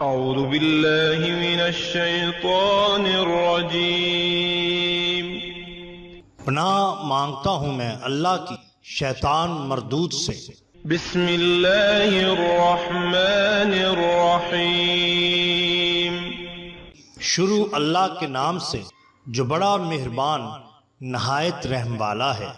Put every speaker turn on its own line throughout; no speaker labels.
अऊज़ु बिल्लाहि मिनश शैतानिर रजीम।
पनाह मांगता हूँ मैं अल्लाह की शैतान मरदूद से।
बिस्मिल्लाहिर रहमानिर रहीम।
शुरू अल्लाह के नाम से जो बड़ा मेहरबान नहायत रहम वाला है।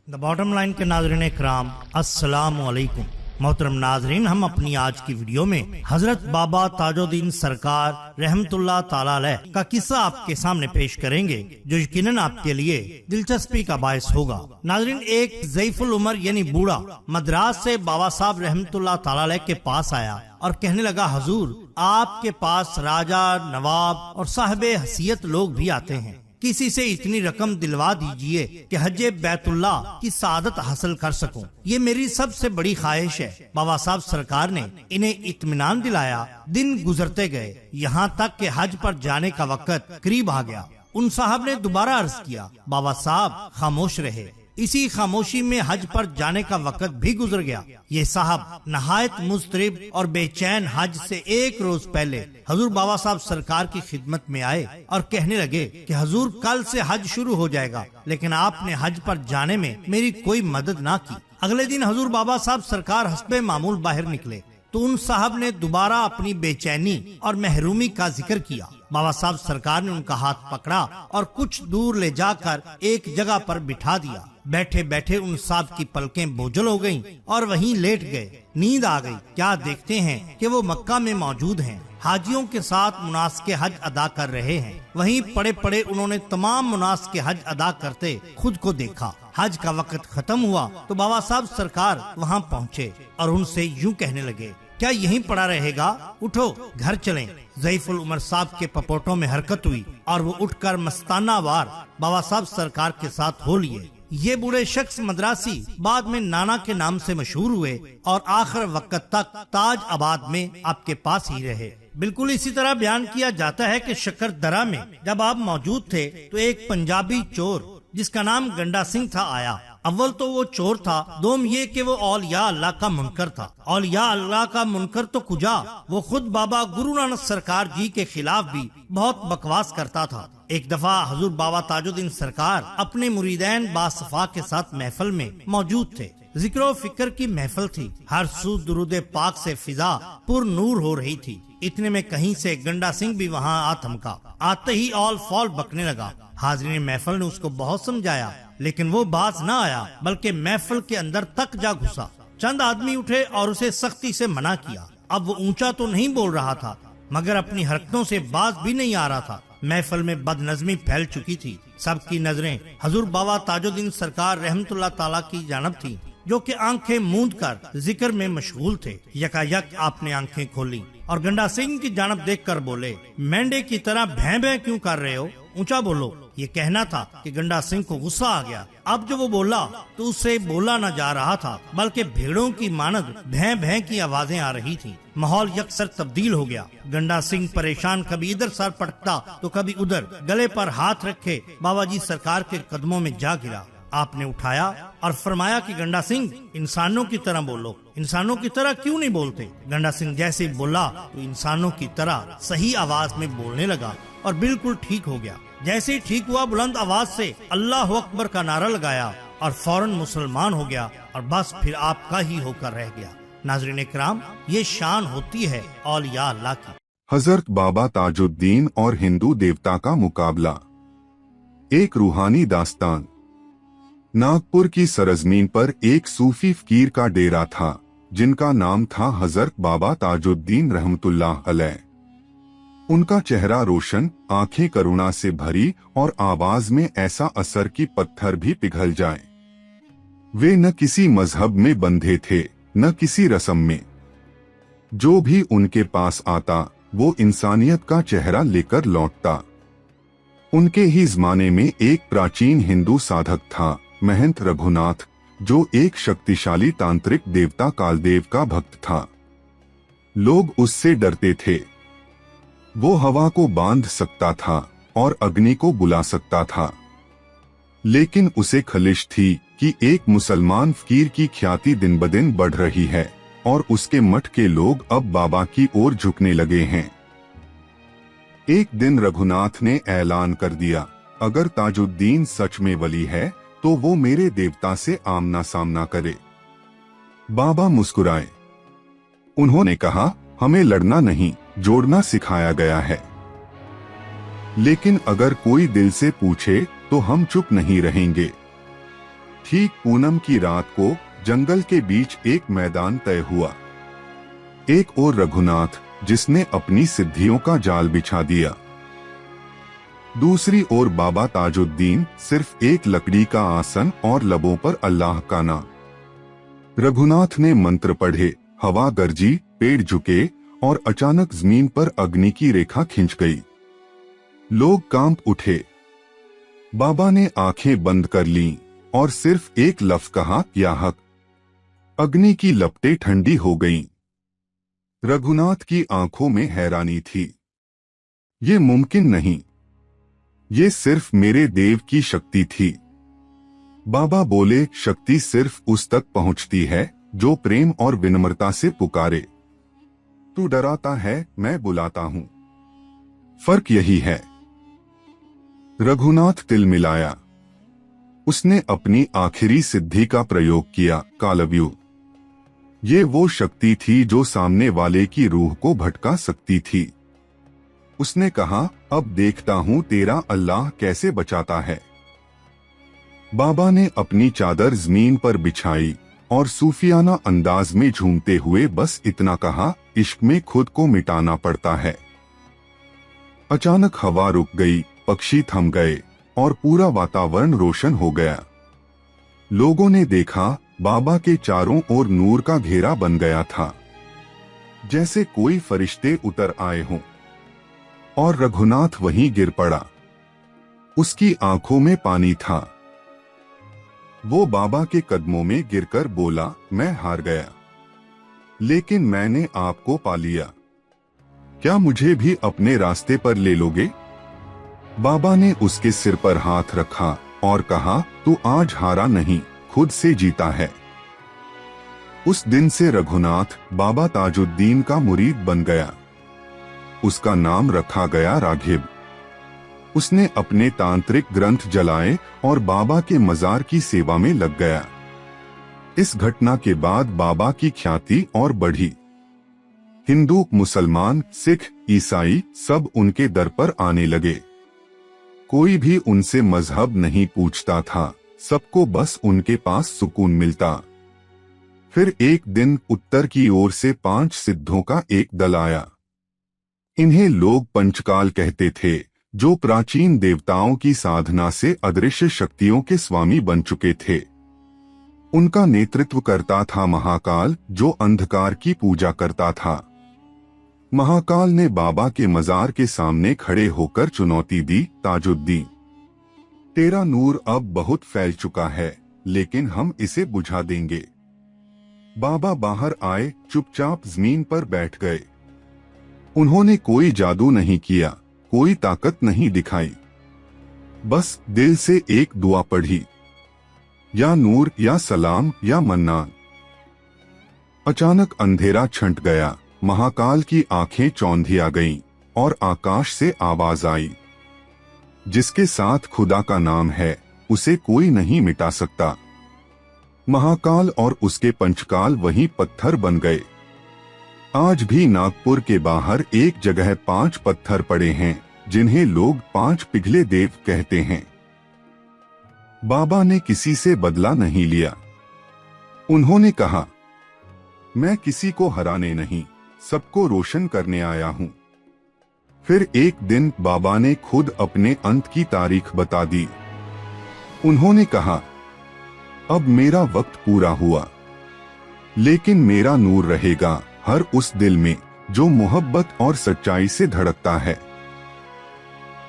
द बॉटम लाइन के नाज़रीन इकराम, अस्सलामु अलैकुम। मोहतरम नाजरीन, हम अपनी आज की वीडियो में हजरत बाबा ताजुद्दीन सरकार रहमतुल्लाह ताला अलैह का किस्सा आपके सामने पेश करेंगे जो यकीनन आपके लिए दिलचस्पी का बायस होगा। नाजरीन, एक ज़ईफुल उमर यानी बूढ़ा मद्रास से बाबा साहब रहमतुल्लाह ताला अलैह के पास आया और कहने लगा, हुजूर, आपके पास राजा, नवाब और साहिबे हसीयत लोग भी आते हैं। किसी से इतनी रकम दिलवा दीजिए कि हज्जे बैतुल्लाह की सादत हासिल कर सकूं। ये मेरी सबसे बड़ी ख्वाहिश है। बाबा साहब सरकार ने इन्हें इत्मीनान दिलाया। दिन गुजरते गए, यहाँ तक कि हज पर जाने का वक्त करीब आ गया। उन साहब ने दोबारा अर्ज किया। बाबा साहब खामोश रहे। इसी खामोशी में हज पर जाने का वक्त भी गुजर गया। ये साहब नहायत मुस्तरिब और बेचैन हज से एक रोज पहले हजूर बाबा साहब सरकार की खिदमत में आए और कहने लगे कि हजूर, कल से हज शुरू हो जाएगा, लेकिन आपने हज पर जाने में मेरी कोई मदद ना की। अगले दिन हजूर बाबा साहब सरकार हस्बे मामूल बाहर निकले तो उन साहब ने दोबारा अपनी बेचैनी और महरूमी का जिक्र किया। बाबा साहब सरकार ने उनका हाथ पकड़ा और कुछ दूर ले जाकर एक जगह पर बिठा दिया। बैठे बैठे उन साहब की पलकें बोझल हो गईं और वहीं लेट गए। नींद आ गई। क्या देखते हैं कि वो मक्का में मौजूद हैं, हाजियों के साथ मुनास्के हज अदा कर रहे हैं। वहीं पड़े पड़े उन्होंने तमाम मुनास्के हज अदा करते खुद को देखा। हज का वक्त खत्म हुआ तो बाबा साहब सरकार वहाँ पहुँचे और उनसे यूं कहने लगे, क्या यहीं पड़ा रहेगा? उठो, घर चलें। ज़ईफुल उमर साहब के पपोटों में हरकत हुई और वो उठकर मस्ताना वार बाबा साहब सरकार के साथ हो लिए। ये बूढ़े शख्स मद्रासी बाद में नाना के नाम से मशहूर हुए और आखिर वक्त तक ताज आबाद में आपके पास ही रहे। बिल्कुल इसी तरह बयान किया जाता है कि शकरदरा में जब आप मौजूद थे तो एक पंजाबी चोर जिसका नाम गंडा सिंह था आया। अव्वल तो वो चोर था, दोम ये कि वो औलिया अल्लाह का मुनकर था। औलिया अल्लाह का मुनकर तो कुजा, वो खुद बाबा गुरु नानक सरकार जी के खिलाफ भी बहुत बकवास करता था। एक दफा हजूर बाबा ताजुद्दीन सरकार अपने मुरीदैन बासफा के साथ महफिल में मौजूद थे। जिक्र फिक्र की महफिल थी। हर सू दुरूद पाक से फिजा पुर नूर हो रही थी। इतने में कहीं से गंडा सिंह भी वहाँ आ थमका। आते ही ऑल फॉल बकने लगा। हाजरीन महफिल ने उसको बहुत समझाया, लेकिन वो बाज न आया, बल्कि महफिल के अंदर तक जा घुसा। चंद आदमी उठे और उसे सख्ती से मना किया। अब वो ऊंचा तो नहीं बोल रहा था, मगर अपनी हरकतों से बाज भी नहीं आ रहा था। महफिल में बदनज़मी फैल चुकी थी। सबकी नजरें हजूर बाबा ताजुद्दीन सरकार रहमतुल्लाह ताला की जानब थी, जो कि आंखें मूंद कर जिक्र में मशगूल थे। यकायक आपने आंखें खोली और गंडा सिंह की जानब देखकर बोले, मेंढे की तरह भैं भैं क्यों कर रहे हो? ऊंचा बोलो। ये कहना था कि गंडा सिंह को गुस्सा आ गया। अब जो वो बोला तो उससे बोला न जा रहा था, बल्कि भेड़ों की मानद भैं भैं की आवाजें आ रही थी। माहौल यकसर तब्दील हो गया। गंडा सिंह परेशान कभी इधर सर पटकता तो कभी उधर, गले पर हाथ रखे बाबा जी सरकार के कदमों में जा गिरा। आपने उठाया और फरमाया कि गंडा सिंह, इंसानों की तरह बोलो। इंसानों की तरह क्यों नहीं बोलते? गंडा सिंह जैसे बोला तो इंसानों की तरह सही आवाज में बोलने लगा और बिल्कुल ठीक हो गया। जैसे ही ठीक हुआ, बुलंद आवाज से अल्लाह अकबर का नारा लगाया और फौरन मुसलमान हो गया और बस फिर आपका ही होकर रह गया। नाज़रीन इकराम, ये शान होती है औलिया अल्लाह की।
हजरत बाबा ताजुद्दीन और हिंदू देवता का मुकाबला। एक रूहानी दास्तान। नागपुर की सरजमीन पर एक सूफी फकीर का डेरा था जिनका नाम था हजरत बाबा ताजुद्दीन रहमतुल्लाह अलैह। उनका चेहरा रोशन, आंखें करुणा से भरी और आवाज में ऐसा असर कि पत्थर भी पिघल जाए। वे न किसी मजहब में बंधे थे, न किसी रस्म में। जो भी उनके पास आता वो इंसानियत का चेहरा लेकर लौटता। उनके ही जमाने में एक प्राचीन हिंदू साधक था, महंत रघुनाथ, जो एक शक्तिशाली तांत्रिक देवता कालदेव का भक्त था। लोग उससे डरते थे। वो हवा को बांध सकता था और अग्नि को बुला सकता था, लेकिन उसे खलिश थी कि एक मुसलमान फकीर की ख्याति दिन ब दिन बढ़ रही है। और उसके मठ के लोग अब बाबा की ओर झुकने लगे हैं। एक दिन रघुनाथ ने ऐलान कर दिया, अगर ताजुद्दीन सच में वली है तो वो मेरे देवता से आमना सामना करे। बाबा मुस्कुराए। उन्होंने कहा, हमें लड़ना नहीं, जोड़ना सिखाया गया है। लेकिन अगर कोई दिल से पूछे तो हम चुप नहीं रहेंगे। ठीक पूनम की रात को जंगल के बीच एक मैदान तय हुआ। एक ओर रघुनाथ, जिसने अपनी सिद्धियों का जाल बिछा दिया। दूसरी ओर बाबा ताजुद्दीन, सिर्फ एक लकड़ी का आसन और लबों पर अल्लाह का नाम। रघुनाथ ने मंत्र पढ़े, हवा गरजी, पेड़ झुके और अचानक जमीन पर अग्नि की रेखा खिंच गई। लोग कांप उठे। बाबा ने आंखें बंद कर लीं और सिर्फ एक लफ्ज कहा, या हक। अग्नि की लपटें ठंडी हो गईं। रघुनाथ की आंखों में हैरानी थी। ये मुमकिन नहीं, ये सिर्फ मेरे देव की शक्ति थी। बाबा बोले, शक्ति सिर्फ उस तक पहुंचती है जो प्रेम और विनम्रता से पुकारे। तू डराता है, मैं बुलाता हूं। फर्क यही है। रघुनाथ तिलमिलाया। उसने अपनी आखिरी सिद्धि का प्रयोग किया, कालव्यूह। ये वो शक्ति थी जो सामने वाले की रूह को भटका सकती थी। उसने कहा, अब देखता हूं तेरा अल्लाह कैसे बचाता है। बाबा ने अपनी चादर जमीन पर बिछाई और सूफियाना अंदाज में झूमते हुए बस इतना कहा, इश्क में खुद को मिटाना पड़ता है। अचानक हवा रुक गई, पक्षी थम गए और पूरा वातावरण रोशन हो गया। लोगों ने देखा, बाबा के चारों ओर नूर का घेरा बन गया था, जैसे कोई फरिश्ते उतर आए हों। और रघुनाथ वहीं गिर पड़ा। उसकी आंखों में पानी था। वो बाबा के कदमों में गिरकर बोला, मैं हार गया, लेकिन मैंने आपको पा लिया। क्या मुझे भी अपने रास्ते पर ले लोगे? बाबा ने उसके सिर पर हाथ रखा और कहा, तू आज हारा नहीं, खुद से जीता है। उस दिन से रघुनाथ बाबा ताजुद्दीन का मुरीद बन गया। उसका नाम रखा गया राघिब। उसने अपने तांत्रिक ग्रंथ जलाए और बाबा के मजार की सेवा में लग गया। इस घटना के बाद बाबा की ख्याति और बढ़ी। हिंदू, मुसलमान, सिख, ईसाई सब उनके दर पर आने लगे। कोई भी उनसे मजहब नहीं पूछता था, सबको बस उनके पास सुकून मिलता। फिर एक दिन उत्तर की ओर से 5 सिद्धों का एक दल आया। इन्हें लोग पंचकाल कहते थे, जो प्राचीन देवताओं की साधना से अदृश्य शक्तियों के स्वामी बन चुके थे। उनका नेतृत्व करता था महाकाल, जो अंधकार की पूजा करता था। महाकाल ने बाबा के मजार के सामने खड़े होकर चुनौती दी, ताजुद्दीन, तेरा नूर अब बहुत फैल चुका है, लेकिन हम इसे बुझा देंगे। बाबा बाहर आए, चुपचाप जमीन पर बैठ गए। उन्होंने कोई जादू नहीं किया, कोई ताकत नहीं दिखाई, बस दिल से एक दुआ पढ़ी, या नूर, या सलाम, या मन्नान। अचानक अंधेरा छंट गया, महाकाल की आंखें चौंधिया गईं और आकाश से आवाज आई, जिसके साथ खुदा का नाम है, उसे कोई नहीं मिटा सकता। महाकाल और उसके पंचकाल वहीं पत्थर बन गए। आज भी नागपुर के बाहर एक जगह 5 पत्थर पड़े हैं, जिन्हें लोग 5 पिघले देव कहते हैं। बाबा ने किसी से बदला नहीं लिया। उन्होंने कहा, मैं किसी को हराने नहीं, सबको रोशन करने आया हूं। फिर एक दिन बाबा ने खुद अपने अंत की तारीख बता दी। उन्होंने कहा, अब मेरा वक्त पूरा हुआ, लेकिन मेरा नूर रहेगा हर उस दिल में जो मोहब्बत और सच्चाई से धड़कता है।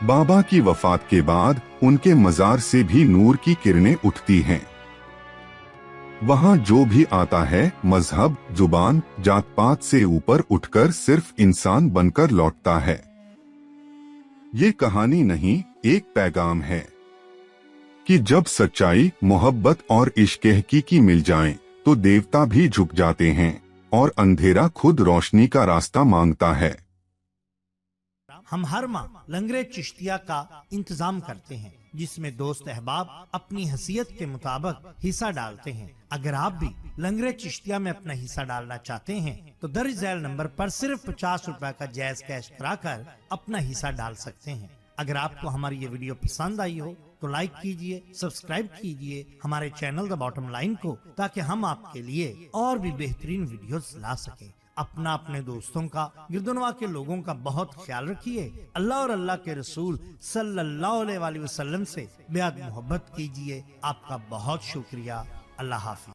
बाबा की वफात के बाद उनके मजार से भी नूर की किरणें उठती हैं। वहां जो भी आता है, मजहब, जुबान, जात पात से ऊपर उठकर सिर्फ इंसान बनकर लौटता है। ये कहानी नहीं, एक पैगाम है कि जब सच्चाई, मोहब्बत और इश्क हकीकी मिल जाएं, तो देवता भी झुक जाते हैं और अंधेरा खुद रोशनी का रास्ता मांगता है।
हम हर माह लंगरे चिश्तिया का इंतजाम करते हैं, जिसमें दोस्त अहबाब अपनी हैसियत के मुताबिक हिस्सा डालते हैं। अगर आप भी लंगरे चिश्तिया में अपना हिस्सा डालना चाहते हैं तो दर्ज झैल नंबर पर सिर्फ 50 रुपए का जायज कैश कराकर अपना हिस्सा डाल सकते हैं। अगर आपको हमारी ये वीडियो पसंद आई हो तो लाइक कीजिए, सब्सक्राइब कीजिए हमारे चैनल द बॉटम लाइन को, ताकि हम आपके लिए और भी बेहतरीन वीडियोस ला सके। अपना, अपने दोस्तों का, गिरदनवा के लोगों का बहुत ख्याल रखिए। अल्लाह और अल्लाह के रसूल सल्लल्लाहु अलैहि वसल्लम से बेहद मोहब्बत कीजिए। आपका बहुत शुक्रिया। अल्लाह हाफिज।